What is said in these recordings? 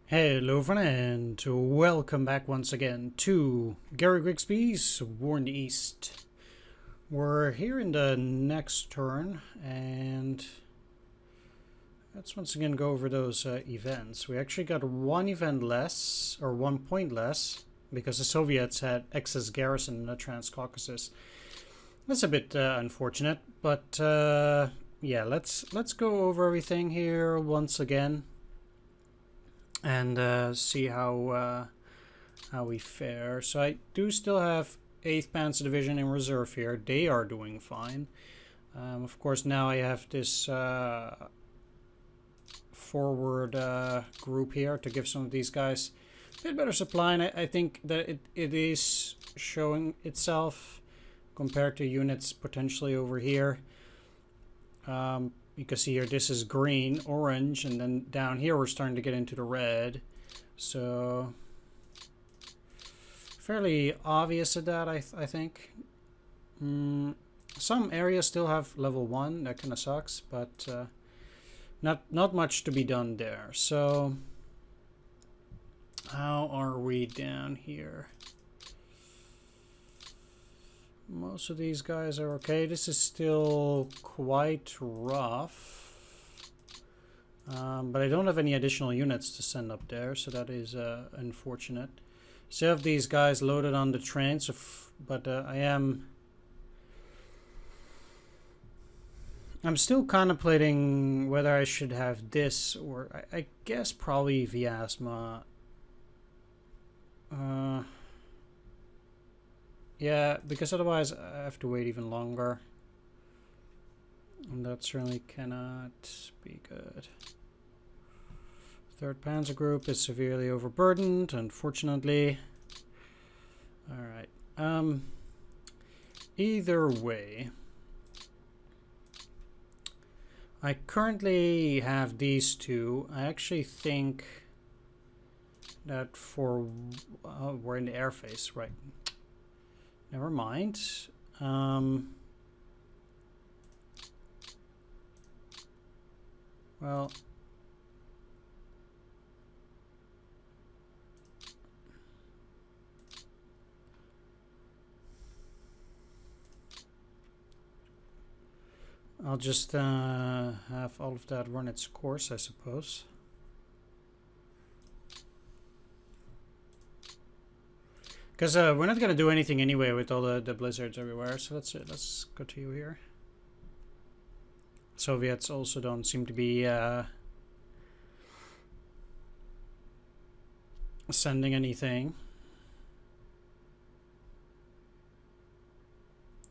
Hello everyone, and welcome back once again to Gary Grigsby's War in the East. We're here in the next turn, and let's once again go over those events. We actually got one event less, or 1 point less, because the Soviets had excess garrison in the Transcaucasus. That's a bit unfortunate, but yeah, let's go over everything here once again. And see how we fare. So I do still have 8th Panzer Division in reserve here. They are doing fine. Of course, now I have this forward group here to give some of these guys a bit better supply. And I think that it is showing itself compared to units potentially over here. You can see here this is green, orange, and then down here we're starting to get into the red. So fairly obvious at that, I think. Some areas still have level 1, that kind of sucks, but not much to be done there. So how are we down here? Most of these guys are okay. This is still quite rough. But I don't have any additional units to send up there, so that is unfortunate. Still have these guys loaded on the trains, but I'm still contemplating whether I should have this, or I guess probably Vyazma. Yeah, because otherwise I have to wait even longer. And that certainly cannot be good. 3rd Panzer Group is severely overburdened, unfortunately. Alright. Either way, I currently have these two. I actually think that for... we're in the airface, right. Never mind. Well, I'll just have all of that run its course, I suppose. Because we're not going to do anything anyway with all the blizzards everywhere, so that's it. Let's go to you here. Soviets also don't seem to be sending anything.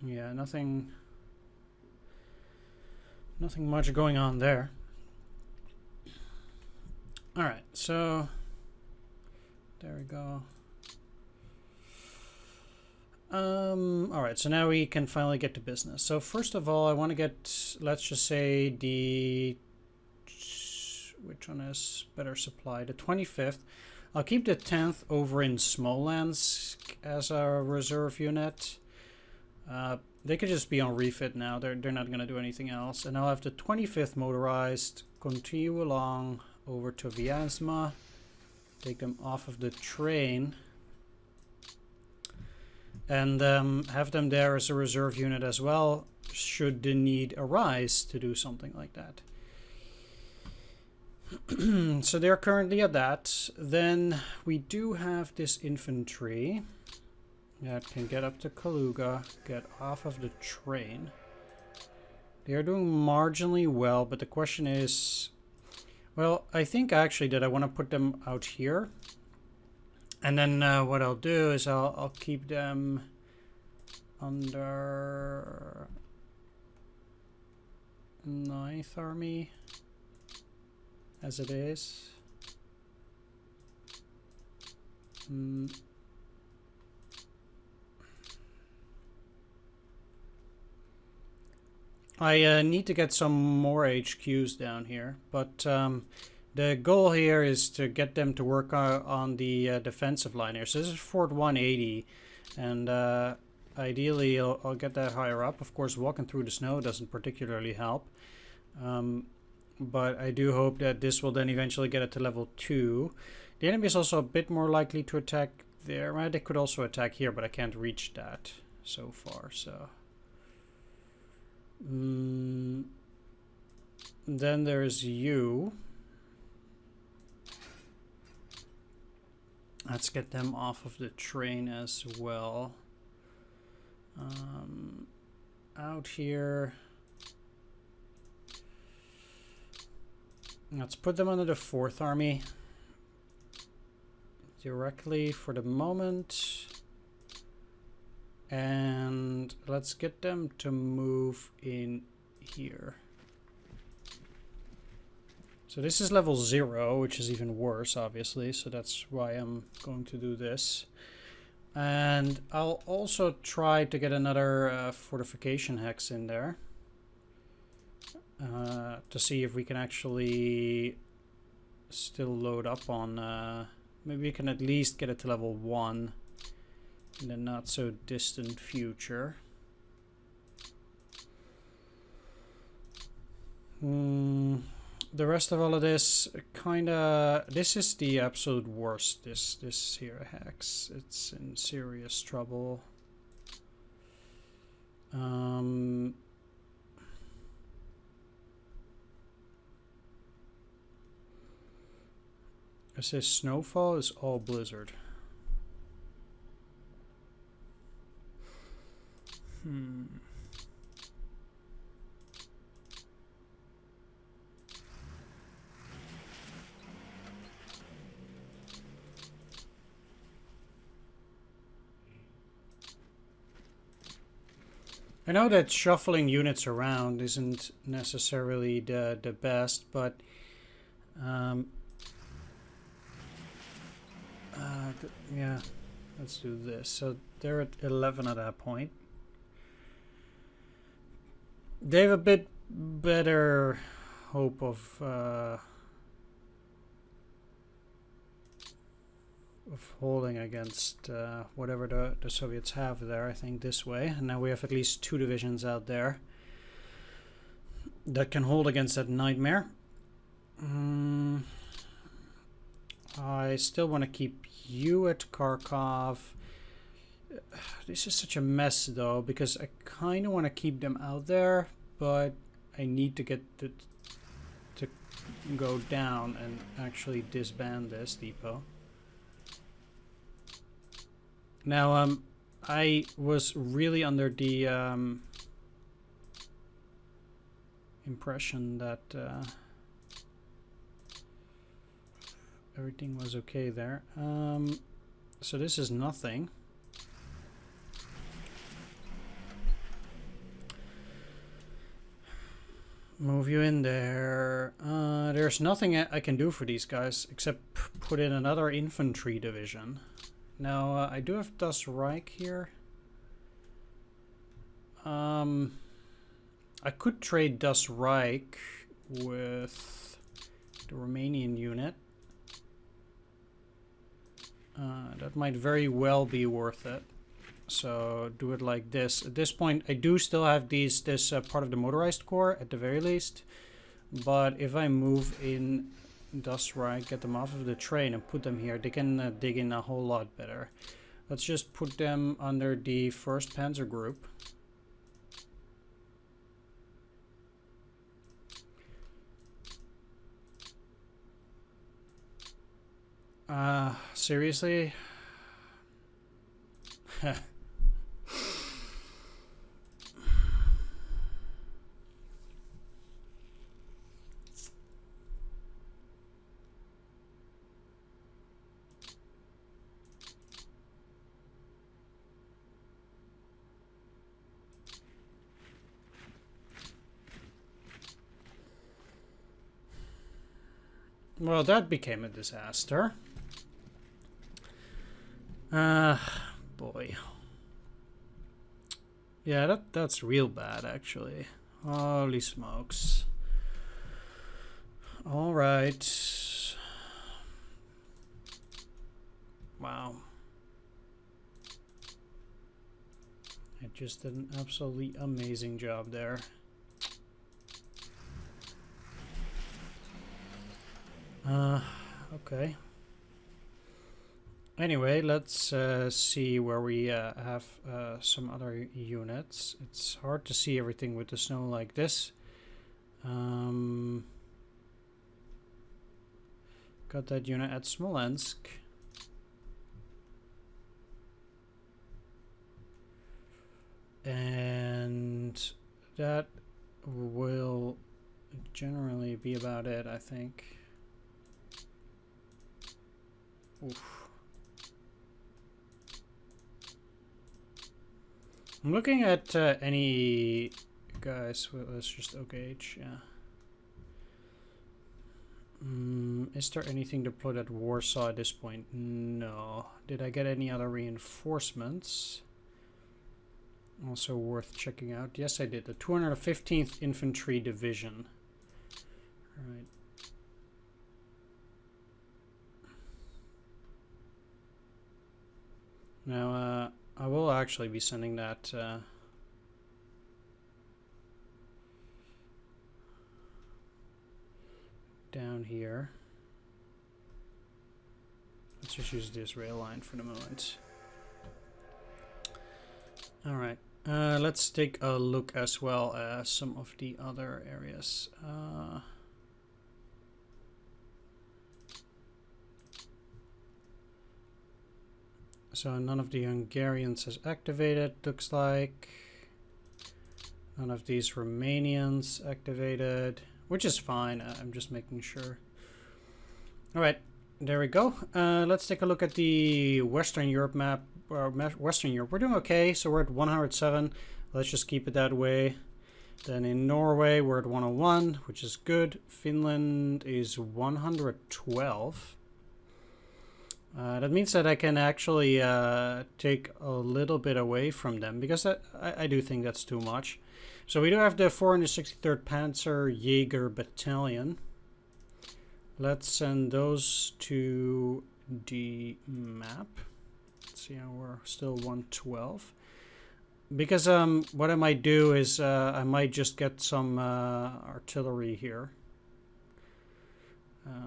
Yeah, nothing much going on there. Alright, so there we go. Alright, so now we can finally get to business. So first of all, I want to get, let's just say which one is better supply? The 25th. I'll keep the 10th over in Smolensk as a reserve unit. They could just be on refit now. They're not going to do anything else. And I'll have the 25th motorized continue along over to Vyazma. Take them off of the train. And have them there as a reserve unit as well, should the need arise to do something like that. So they're currently at that. Then we do have this infantry that can get up to Kaluga, get off of the train. They are doing marginally well, but the question is, well, I think actually that I want to put them out here. And then what I'll do is I'll keep them under 9th Army as it is. I need to get some more HQs down here, but the goal here is to get them to work on the defensive line here. So this is Fort 180, and ideally I'll get that higher up. Of course, walking through the snow doesn't particularly help. but I do hope that this will then eventually get it to level 2. The enemy is also a bit more likely to attack there. Well, they could also attack here, but I can't reach that so far, so... Then there's you. Let's get them off of the train as well. Out here. Let's put them under the 4th Army. Directly for the moment. And let's get them to move in here. So this is level 0, which is even worse, obviously. So that's why I'm going to do this. And I'll also try to get another fortification hex in there. To see if we can actually still load up on... maybe we can at least get it to level 1 in the not so distant future. The rest of all of this kinda... This is the absolute worst, this here hex. It's in serious trouble. I say snowfall is all blizzard. I know that shuffling units around isn't necessarily the best, but yeah, let's do this. So they're at 11 at that point. They have a bit better hope of holding against whatever the Soviets have there, I think, this way. And now we have at least 2 divisions out there that can hold against that nightmare. I still want to keep you at Kharkov. This is such a mess, though, because I kind of want to keep them out there, but I need to get to go down and actually disband this depot. Now, I was really under the impression that everything was okay there. So this is nothing. Move you in there. There's nothing I can do for these guys except put in another infantry division. Now, I do have Das Reich here. I could trade Das Reich with the Romanian unit. That might very well be worth it. So do it like this. At this point, I do still have this part of the motorized corps at the very least. But if I move in Das Reich, get them off of the train and put them here, they can dig in a whole lot better. Let's just put them under the 1st Panzer Group. Seriously? Well, that became a disaster. Boy. Yeah, that's real bad, actually. Holy smokes. All right. Wow. I just did an absolutely amazing job there. Okay. Anyway, let's see where we have some other units. It's hard to see everything with the snow like this. Got that unit at Smolensk. And that will generally be about it, I think. Oof. I'm looking at any guys. Well, let's just OKH, yeah. Is there anything to put at Warsaw at this point? No. Did I get any other reinforcements? Also worth checking out. Yes, I did. The 215th Infantry Division. All right. Now, I will actually be sending that down here. Let's just use this rail line for the moment. All right. Let's take a look as well as some of the other areas. So none of the Hungarians has activated, looks like. None of these Romanians activated, which is fine. I'm just making sure. All right, there we go. Let's take a look at the Western Europe map. Western Europe, we're doing okay. So we're at 107. Let's just keep it that way. Then in Norway, we're at 101, which is good. Finland is 112. That means that I can actually take a little bit away from them, because I do think that's too much. So we do have the 463rd Panzer Jaeger Battalion. Let's send those to the map. Let's see how we're still 112. Because what I might do is I might just get some artillery here.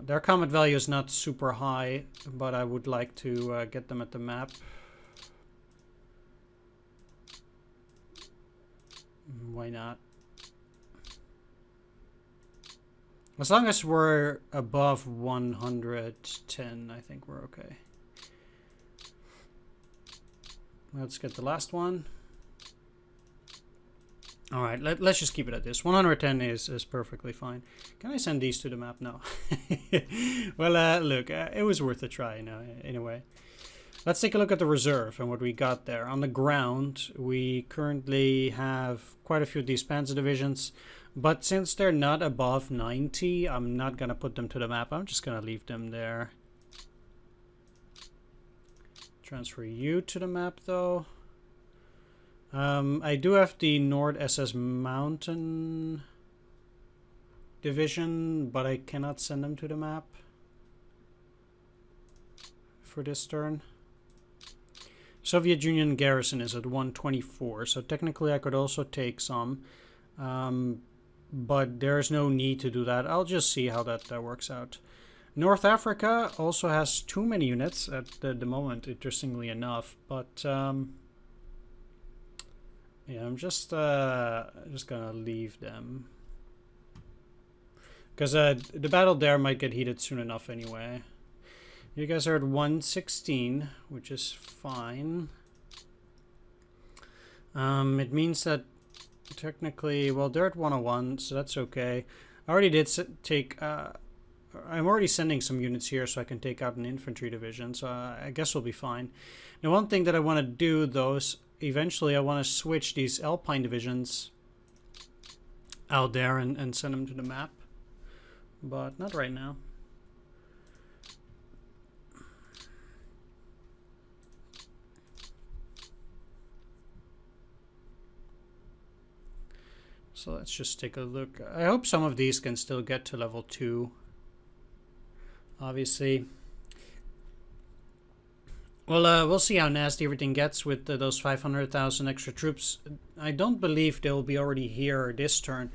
Their combat value is not super high, but I would like to get them at the map. Why not? As long as we're above 110, I think we're okay. Let's get the last one. All right, let's just keep it at this. 110 is perfectly fine. Can I send these to the map? No. Well, look, it was worth a try, anyway. Let's take a look at the reserve and what we got there. On the ground, we currently have quite a few of these Panzer divisions, but since they're not above 90, I'm not going to put them to the map. I'm just going to leave them there. Transfer you to the map, though. I do have the Nord SS Mountain Division, but I cannot send them to the map for this turn. Soviet Union garrison is at 124, so technically I could also take some, but there's no need to do that. I'll just see how that works out. North Africa also has too many units at the moment, interestingly enough, but yeah, I'm just gonna leave them, because the battle there might get heated soon enough anyway. You guys are at 116, which is fine. It means that technically, well, they're at 101, so that's okay. I already did take. I'm already sending some units here, so I can take out an infantry division. So I guess we'll be fine. Now, one thing that I want to do, though, is eventually I want to switch these Alpine divisions out there and send them to the map, but not right now. So let's just take a look. I hope some of these can still get to level 2. Obviously. Well, we'll see how nasty everything gets with those 500,000 extra troops. I don't believe they'll be already here this turn.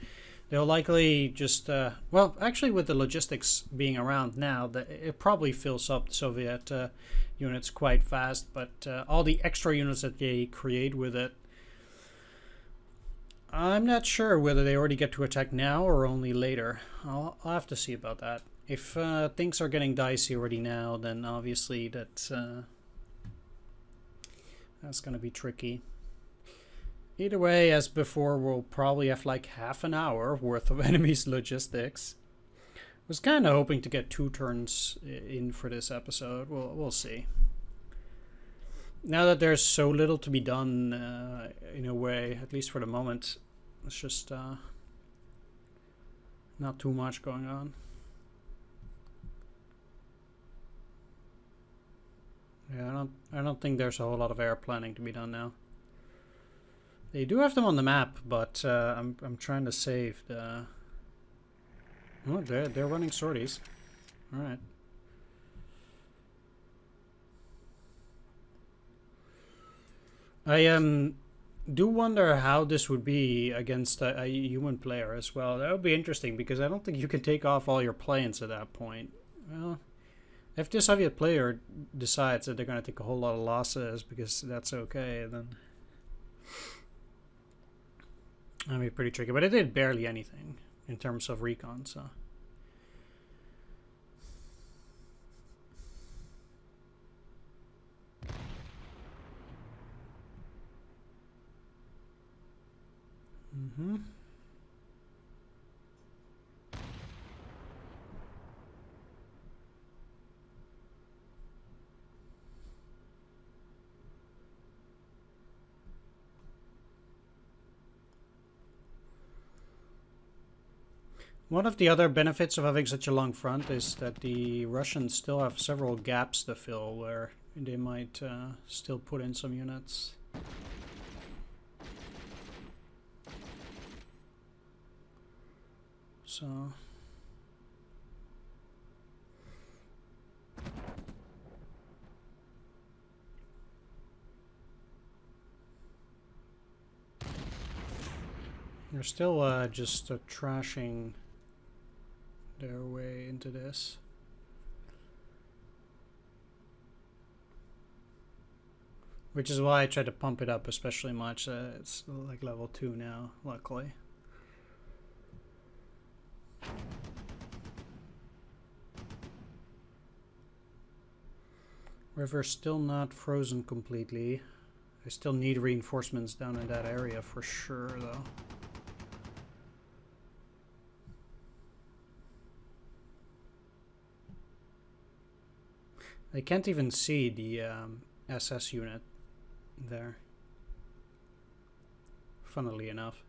they'll likely just well, actually, with the logistics being around now, it probably fills up the Soviet units quite fast. But all the extra units that they create with it, I'm not sure whether they already get to attack now or only later. I'll have to see about that. If things are getting dicey already now, then obviously that's going to be tricky. Either way, as before, we'll probably have like half an hour worth of enemies' logistics. I was kind of hoping to get 2 turns in for this episode. We'll see. Now that there's so little to be done, in a way, at least for the moment, it's just not too much going on. Yeah, I don't think there's a whole lot of air planning to be done now. They do have them on the map, but I'm trying to save the. Oh, they're running sorties. All right. I do wonder how this would be against a human player as well. That would be interesting because I don't think you can take off all your planes at that point. Well, if the Soviet player decides that they're going to take a whole lot of losses because that's okay, then that'd be pretty tricky. But it did barely anything in terms of recon, so. Mm-hmm. One of the other benefits of having such a long front is that the Russians still have several gaps to fill where they might still put in some units. So they're still just trashing their way into this. Which is why I try to pump it up especially much. It's like level 2 now, luckily. River's still not frozen completely. I still need reinforcements down in that area for sure, though. They can't even see the SS unit there, funnily enough.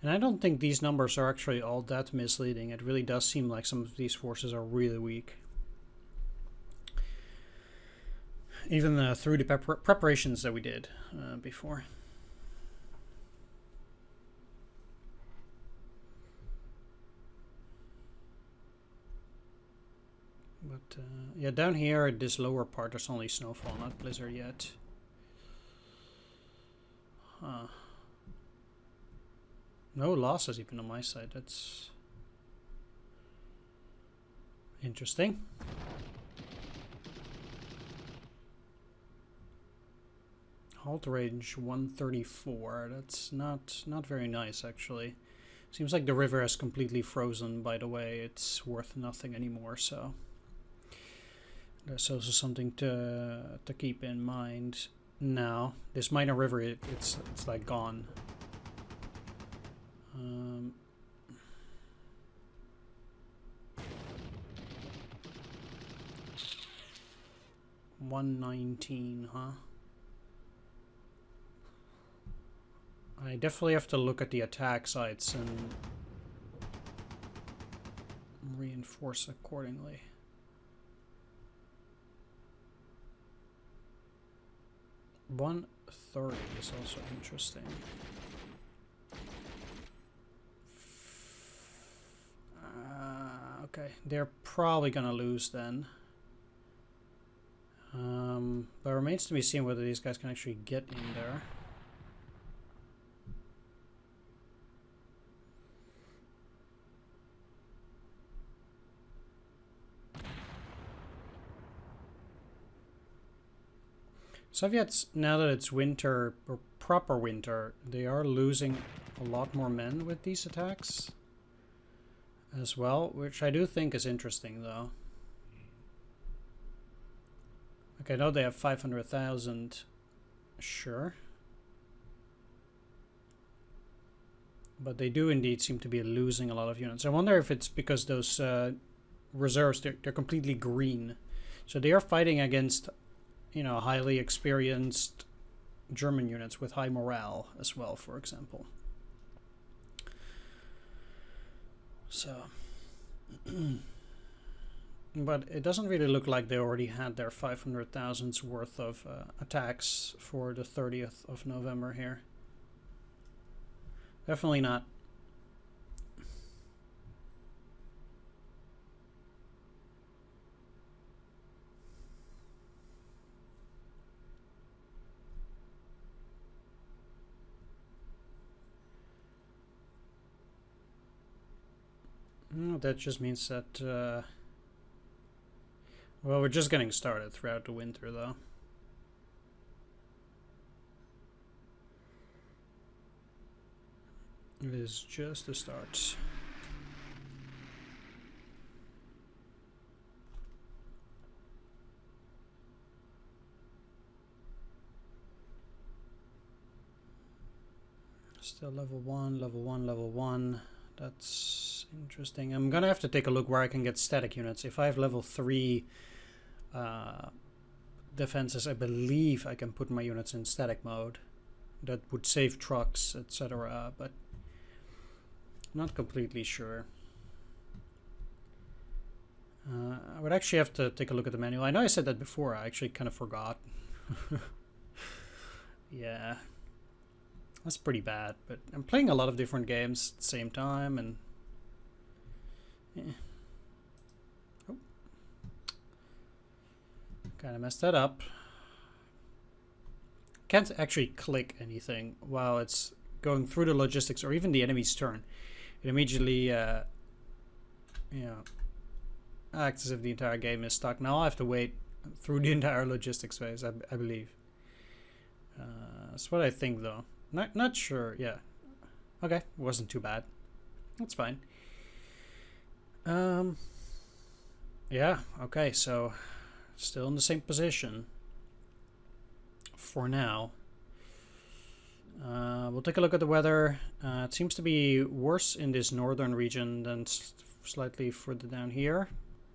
And I don't think these numbers are actually all that misleading. It really does seem like some of these forces are really weak. Even through the preparations that we did before. But yeah, down here, this lower part, there's only snowfall, not blizzard yet. Huh. No losses even on my side. That's interesting. Halt range 134. That's not very nice, actually. Seems like the river has completely frozen. By the way, it's worth nothing anymore. So that's also something to keep in mind. Now, this minor river, it's like gone. 119, huh? I definitely have to look at the attack sites and reinforce accordingly. 130 is also interesting. Okay, they're probably gonna lose then. But it remains to be seen whether these guys can actually get in there. Soviets, now that it's winter, or proper winter, they are losing a lot more men with these attacks as well, which I do think is interesting though. Okay, I know they have 500,000, sure. But they do indeed seem to be losing a lot of units. I wonder if it's because those reserves, they're completely green. So they are fighting against, you know, highly experienced German units with high morale as well, for example. So, but it doesn't really look like they already had their 500,000's worth of attacks for the 30th of November here. Definitely not. That just means that, well, we're just getting started throughout the winter, though. It is just the start. Still level 1, level 1, level 1. That's interesting. I'm gonna have to take a look where I can get static units. If I have level 3 defenses, I believe I can put my units in static mode. That would save trucks, etc. But not completely sure. I would actually have to take a look at the manual. I know I said that before. I actually kind of forgot. Yeah. That's pretty bad, but I'm playing a lot of different games at the same time, and yeah. Oh. Kind of messed that up. Can't actually click anything while it's going through the logistics or even the enemy's turn. It immediately, you know, acts as if the entire game is stuck. Now I have to wait through the entire logistics phase, I believe. That's what I think, though. Not sure. Yeah. Okay. Wasn't too bad. That's fine. Yeah. Okay. So still in the same position for now. We'll take a look at the weather. It seems to be worse in this northern region than slightly further down here.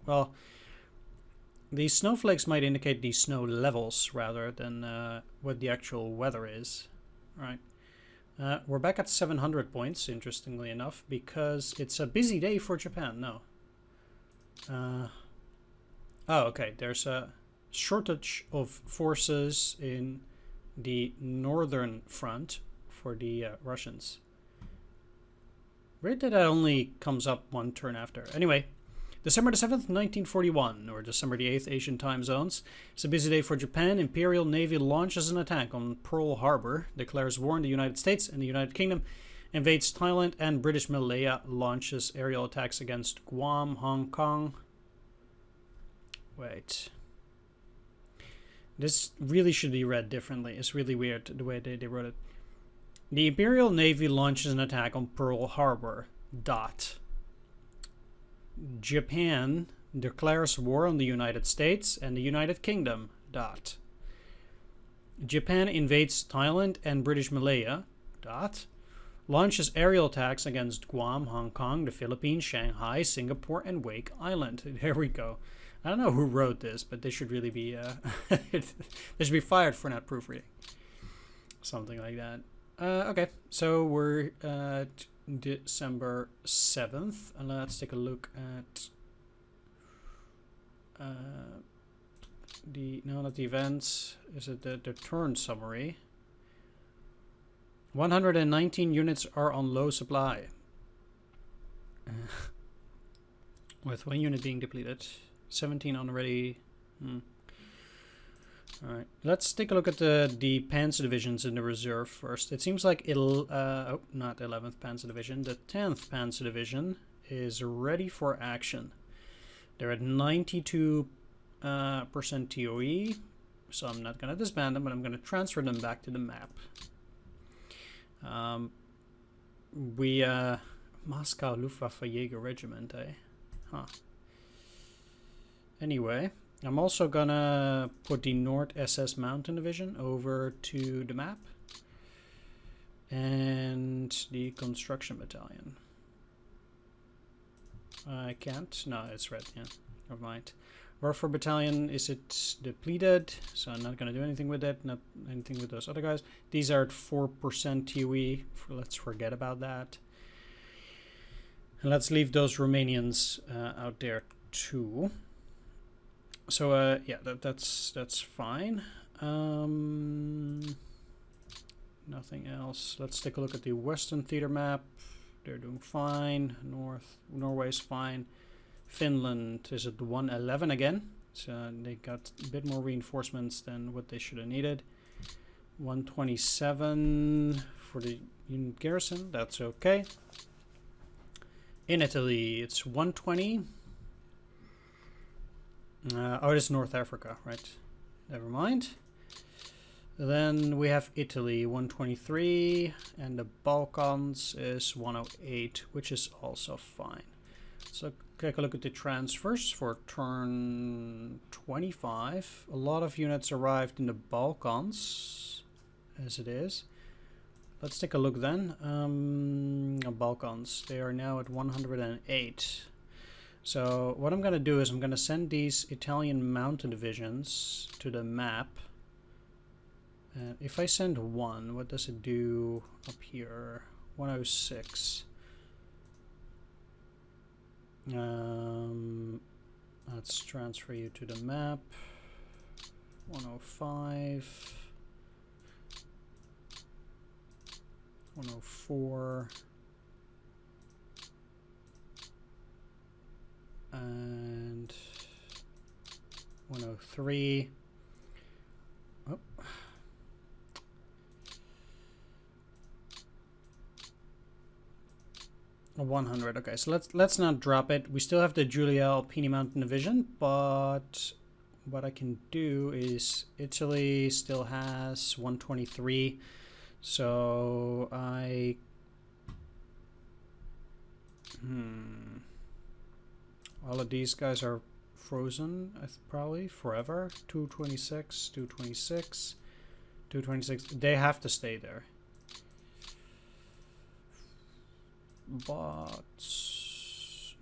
Well, these snowflakes might indicate the snow levels rather than what the actual weather is. Right. We're back at 700 points, interestingly enough, because it's a busy day for Japan. No. Oh, okay. There's a shortage of forces in the northern front for the Russians. Weird that only comes up one turn after. Anyway, December the 7th, 1941, or December the 8th, Asian time zones. It's a busy day for Japan. Imperial Navy launches an attack on Pearl Harbor, declares war on the United States and the United Kingdom, invades Thailand, and British Malaya launches aerial attacks against Guam, Hong Kong. Wait. This really should be read differently. It's really weird the way they wrote it. The Imperial Navy launches an attack on Pearl Harbor. Japan declares war on the United States and the United Kingdom. Japan invades Thailand and British Malaya. Launches aerial attacks against Guam, Hong Kong, the Philippines, Shanghai, Singapore, and Wake Island. There we go. I don't know who wrote this, but they should really be they should be fired for not proofreading. Something like that. Okay, so we're at December 7th, and let's take a look at no, not the events. Is it the turn summary? 119 units are on low supply. With 1 unit being depleted. 17 already. Alright, let's take a look at the Panzer divisions in the reserve first. It seems like it'll, not 11th Panzer Division, the 10th Panzer Division is ready for action. They're at 92% TOE, so I'm not going to disband them, but I'm going to transfer them back to the map. Moscow Luftwaffe Jäger Regiment, eh? Huh. Anyway, I'm also gonna put the North SS Mountain Division over to the map. And the Construction Battalion. I can't. No, it's red. Yeah, never mind. Warfare Battalion, is it depleted? So I'm not gonna do anything with it. Not anything with those other guys. These are at 4% TOE. Let's forget about that. And let's leave those Romanians out there too. So yeah, that's fine. Nothing else. Let's take a look at the Western Theater map. They're doing fine. Norway's fine. Finland is at 111 again. So they got a bit more reinforcements than what they should have needed. 127 for the unit garrison. That's okay. In Italy, it's 120. Oh, it is North Africa, right? Never mind. Then we have Italy, 123, and the Balkans is 108, which is also fine. So take a look at the transfers for turn 25. A lot of units arrived in the Balkans, as it is. Let's take a look then. Balkans, they are now at 108. So what I'm going to do is I'm going to send these Italian mountain divisions to the map. If I send one, what does it do up here? 106. Let's transfer you to the map. 105. 104. And 103. Oh. 100. Okay, so let's not drop it. We still have the Giulia Alpini Mountain Division, but what I can do is Italy still has 123, so all of these guys are frozen, probably forever. 226, 226, 226. They have to stay there. But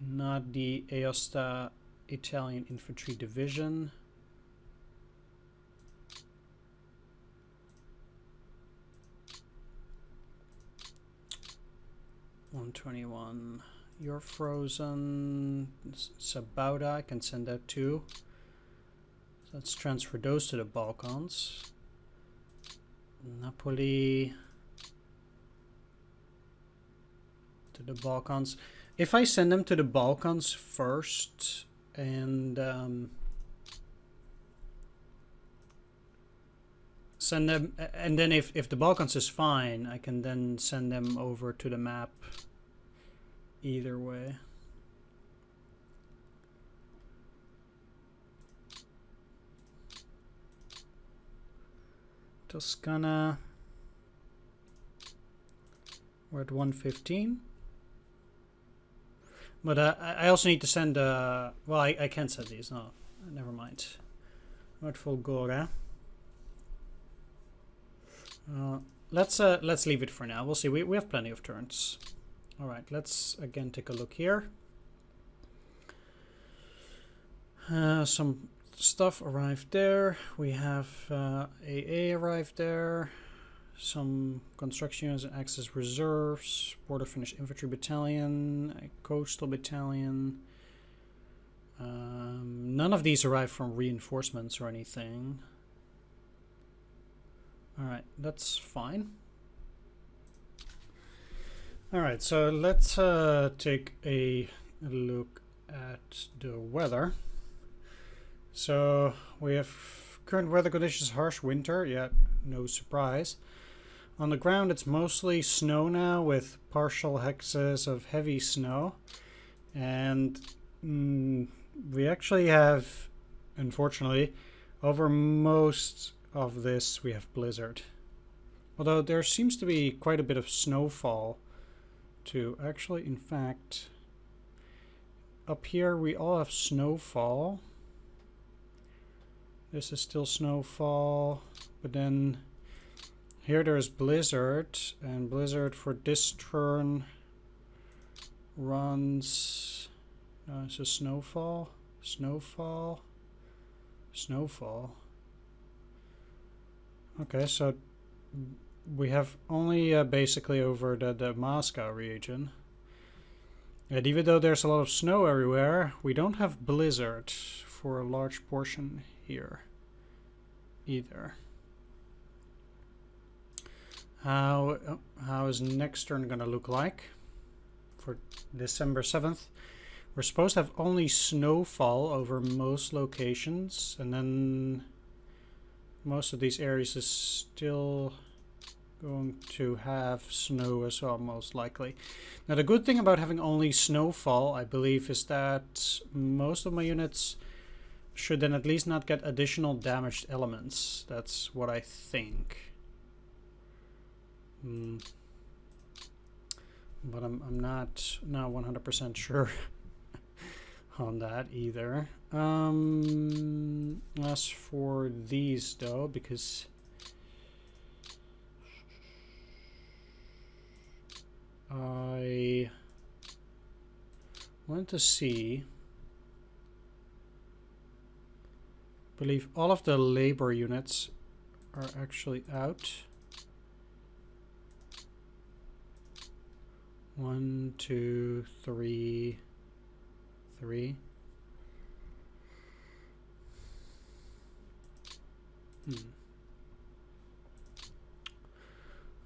not the Aosta Italian Infantry Division. $121. You're frozen. Sabauda, I can send that too. So let's transfer those to the Balkans. Napoli. To the Balkans. If I send them to the Balkans first and send them, and then if the Balkans is fine, I can then send them over to the map either way. Toscana, we're at 115. But I also need to send, well, I can't send these, no, never mind. I'm at Folgora. Let's leave it for now. We'll see, we have plenty of turns. All right, let's again take a look here. Some stuff arrived there. We have AA arrived there. Some construction units and access reserves, Border Finnish Infantry Battalion, a Coastal Battalion, None of these arrive from reinforcements or anything. Alright, that's fine. Alright, so let's take a look at the weather. So we have current weather conditions, harsh winter, yeah, no surprise. On the ground it's mostly snow now with partial hexes of heavy snow. And we actually have, unfortunately, over most of this we have blizzard. Although there seems to be quite a bit of snowfall too. Actually, in fact, up here we all have snowfall. This is still snowfall, but then here there's blizzard, and blizzard for this turn runs. So snowfall, snowfall, snowfall. Okay, so we have only basically over the Moscow region. And even though there's a lot of snow everywhere, we don't have blizzard for a large portion here either. How is next turn gonna look like for December 7th? We're supposed to have only snowfall over most locations, and then most of these areas is still going to have snow as well, most likely. Now the good thing about having only snowfall, I believe, is that most of my units should then at least not get additional damaged elements. That's what I think. But I'm not 100% sure on that either. As for these though, because I want to see, I believe all of the labor units are actually out. 1, 2, 3, 3.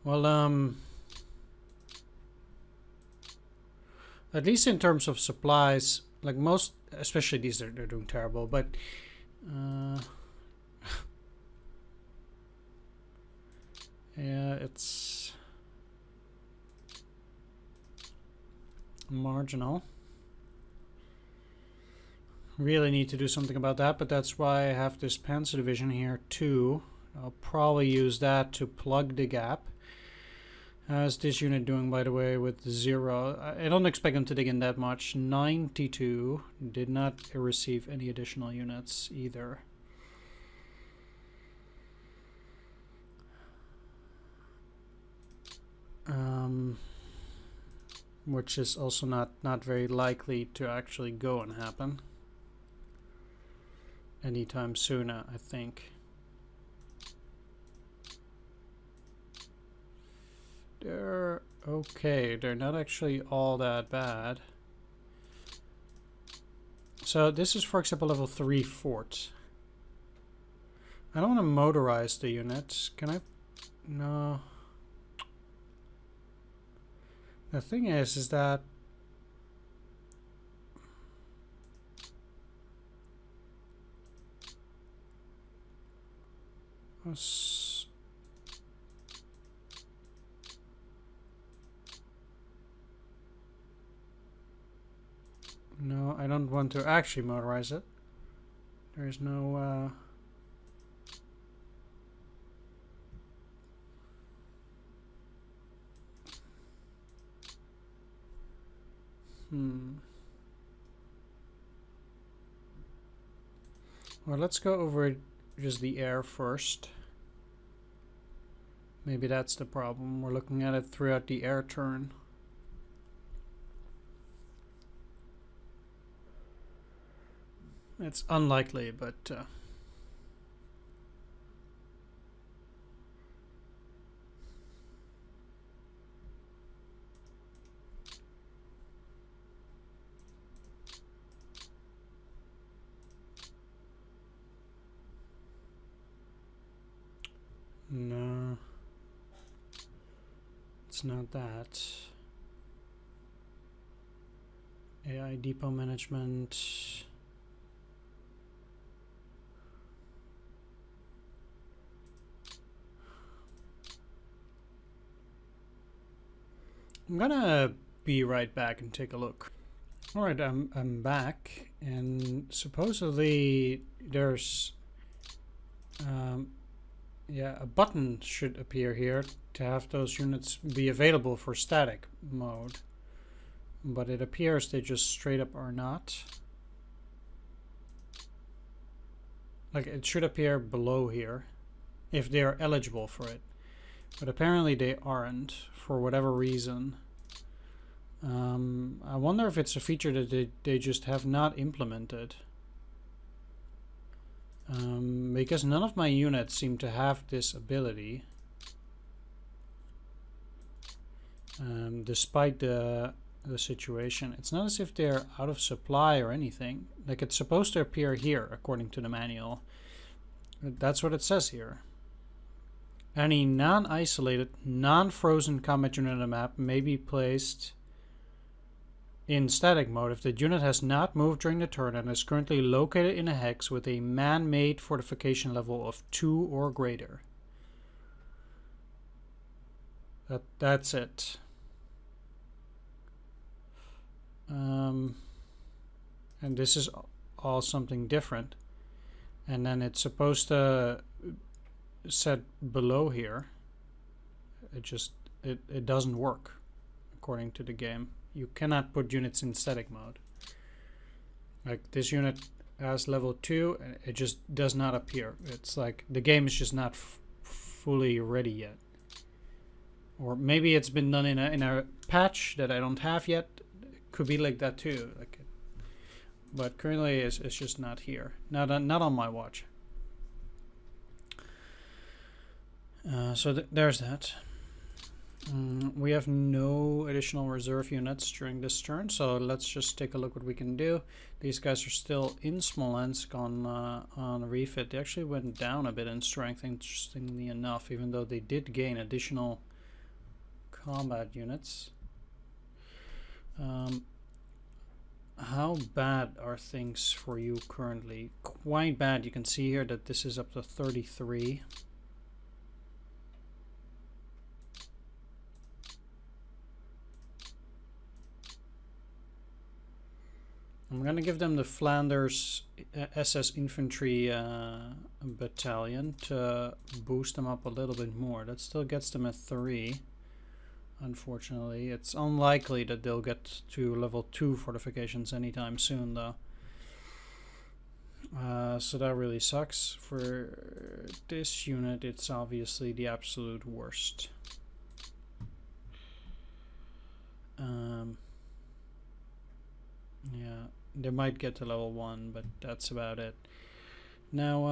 Well, at least in terms of supplies, like most, especially these, they're doing terrible, but yeah, it's marginal. Really need to do something about that, but that's why I have this Panzer division here too. I'll probably use that to plug the gap. How's this unit doing, by the way, with 0? I don't expect them to dig in that much. 92 did not receive any additional units either. Which is also not very likely to actually go and happen anytime soon, I think. They're okay. They're not actually all that bad. So this is, for example, level 3 fort. I don't want to motorize the units. Can I? No. The thing is that no, I don't want to actually motorize it. There's no Well, let's go over just the air first. Maybe that's the problem. We're looking at it throughout the air turn. It's unlikely, but No. It's not that. AI depot management. I'm gonna be right back and take a look. Alright, I'm back, and supposedly there's yeah, a button should appear here to have those units be available for static mode. But it appears they just straight up are not. Like, it should appear below here if they are eligible for it. But apparently they aren't, for whatever reason. I wonder if it's a feature that they just have not implemented. Because none of my units seem to have this ability. Despite the situation. It's not as if they're out of supply or anything. Like, it's supposed to appear here, according to the manual. That's what it says here. Any non-isolated, non-frozen combat unit on the map may be placed in static mode if the unit has not moved during the turn and is currently located in a hex with a man-made fortification level of 2 or greater. That's it. And this is all something different. And then it's supposed to set below here. It doesn't work according to the game. You cannot put units in static mode. Like, this unit has level 2 and it just does not appear. It's like the game is just not fully ready yet. Or maybe it's been done in a patch that I don't have yet. Could be like that too. Like, but currently it's just not here. Not on my watch. So there's that. We have no additional reserve units during this turn, so let's just take a look what we can do. These guys are still in Smolensk on refit. They actually went down a bit in strength, interestingly enough, even though they did gain additional combat units. How bad are things for you currently? Quite bad. You can see here that this is up to 33. I'm gonna give them the Flanders SS Infantry Battalion to boost them up a little bit more. That still gets them at 3. Unfortunately, it's unlikely that they'll get to level 2 fortifications anytime soon, though. So that really sucks. For this unit, it's obviously the absolute worst. Yeah, they might get to level 1, but that's about it. Now,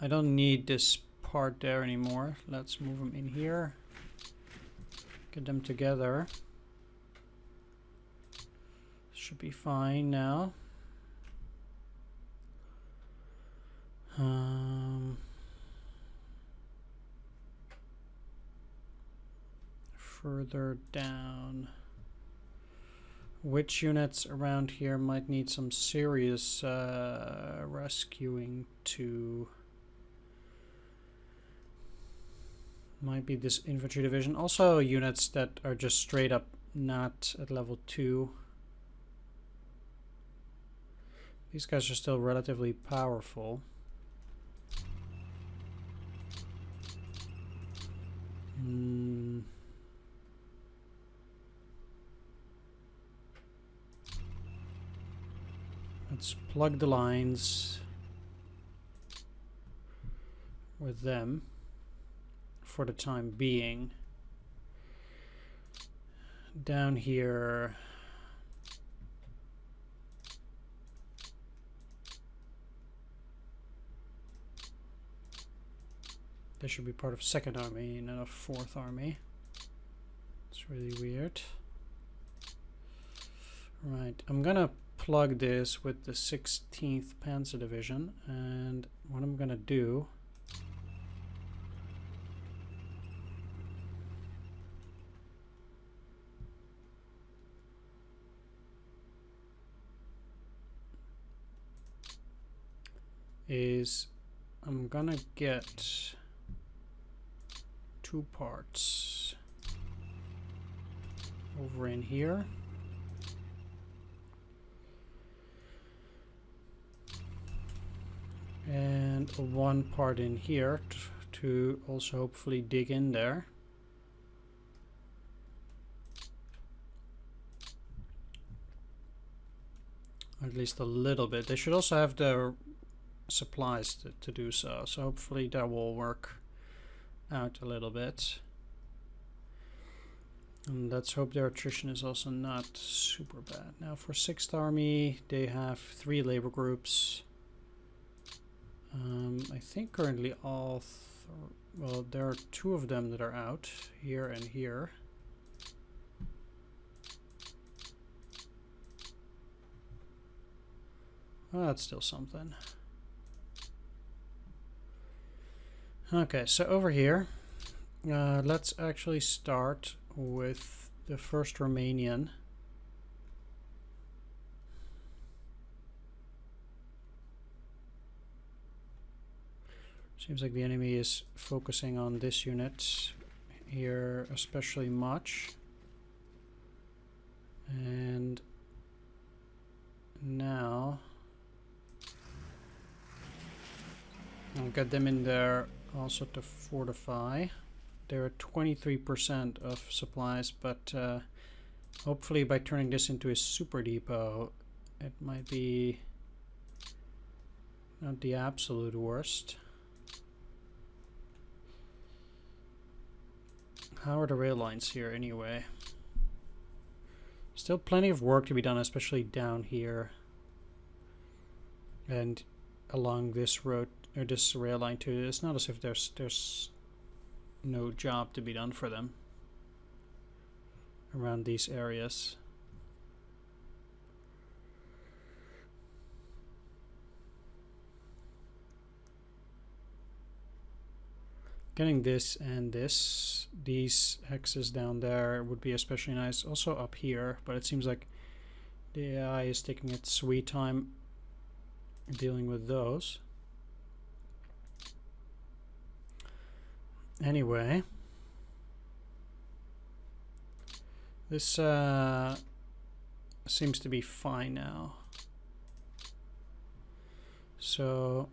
I don't need this part there anymore. Let's move them in here. Get them together. Should be fine now. Further down. Which units around here might need some serious rescuing to... Might be this infantry division. Also units that are just straight up not at level 2. These guys are still relatively powerful. Let's plug the lines with them for the time being. Down here, they should be part of 2nd Army, not of 4th Army. It's really weird. Right, I'm gonna plug this with the 16th Panzer Division, and what I'm gonna do is I'm gonna get 2 parts over in here. And 1 part in here to also hopefully dig in there. At least a little bit. They should also have the supplies to do so. So hopefully that will work out a little bit. And let's hope their attrition is also not super bad. Now for 6th Army, they have 3 labor groups. I think currently all, well, there are 2 of them that are out, here and here. Oh, that's still something. Okay, so over here, let's actually start with the 1st Romanian. Seems like the enemy is focusing on this unit here especially much. And now I'll get them in there also to fortify. They're at 23% of supplies, but hopefully by turning this into a super depot, it might be not the absolute worst. How are the rail lines here anyway? Still plenty of work to be done, especially down here and along this road or this rail line too. It's not as if there's no job to be done for them around these areas. Getting this and this, these hexes down there would be especially nice. Also up here, but it seems like the AI is taking its sweet time dealing with those. Anyway, this seems to be fine now. So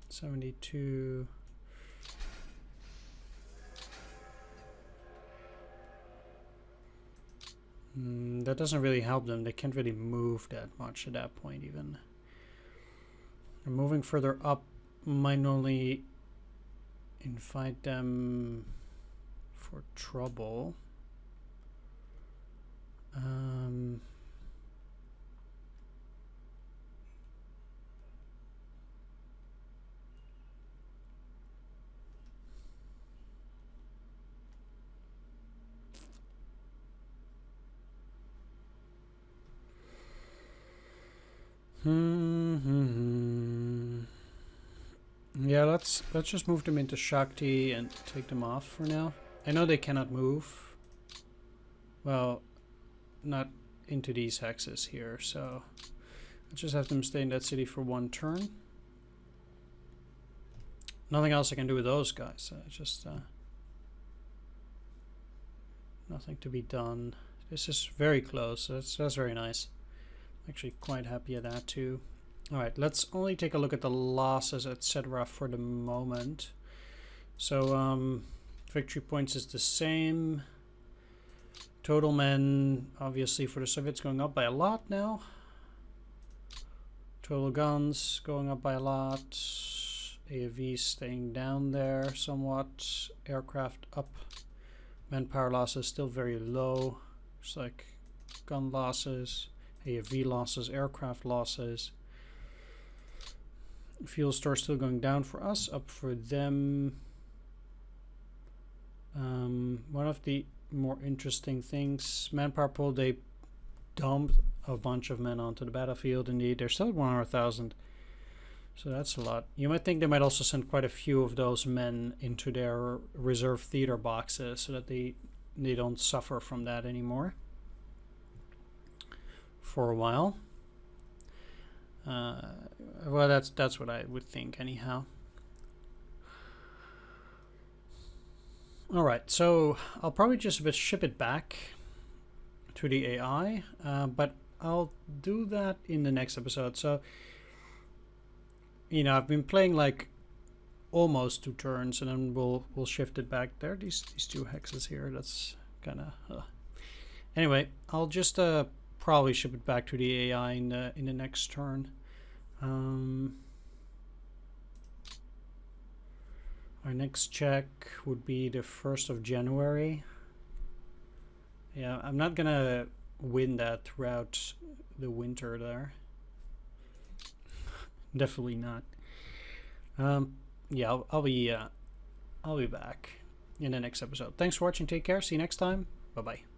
$72. That doesn't really help them. They can't really move that much at that point even. And moving further up might only invite them for trouble. Yeah, let's just move them into Shakti and take them off for now. I know they cannot move. Well, not into these hexes here, so let's just have them stay in that city for 1 turn. Nothing else I can do with those guys. Just nothing to be done. This is very close. That's very nice. Actually quite happy at that too. Alright, let's only take a look at the losses, etc. for the moment. So victory points is the same. Total men, obviously for the Soviets, going up by a lot now. Total guns going up by a lot. AFVs staying down there somewhat. Aircraft up. Manpower losses still very low. Just like gun losses. AFV losses, aircraft losses. Fuel store still going down for us, up for them. One of the more interesting things, manpower pool, they dumped a bunch of men onto the battlefield. Indeed, they're still at 100,000. So that's a lot. You might think they might also send quite a few of those men into their reserve theater boxes so that they don't suffer from that anymore for a while. Well, that's what I would think anyhow. All right, so I'll probably just ship it back to the AI, but I'll do that in the next episode. So, you know, I've been playing like almost 2 turns, and then we'll shift it back there. These 2 hexes here, that's kind of. Anyway, I'll just probably ship it back to the AI in the next turn. Our next check would be the 1st of January. Yeah, I'm not gonna win that throughout the winter there. Definitely not. Yeah, I'll be back in the next episode. Thanks for watching. Take care. See you next time. Bye bye.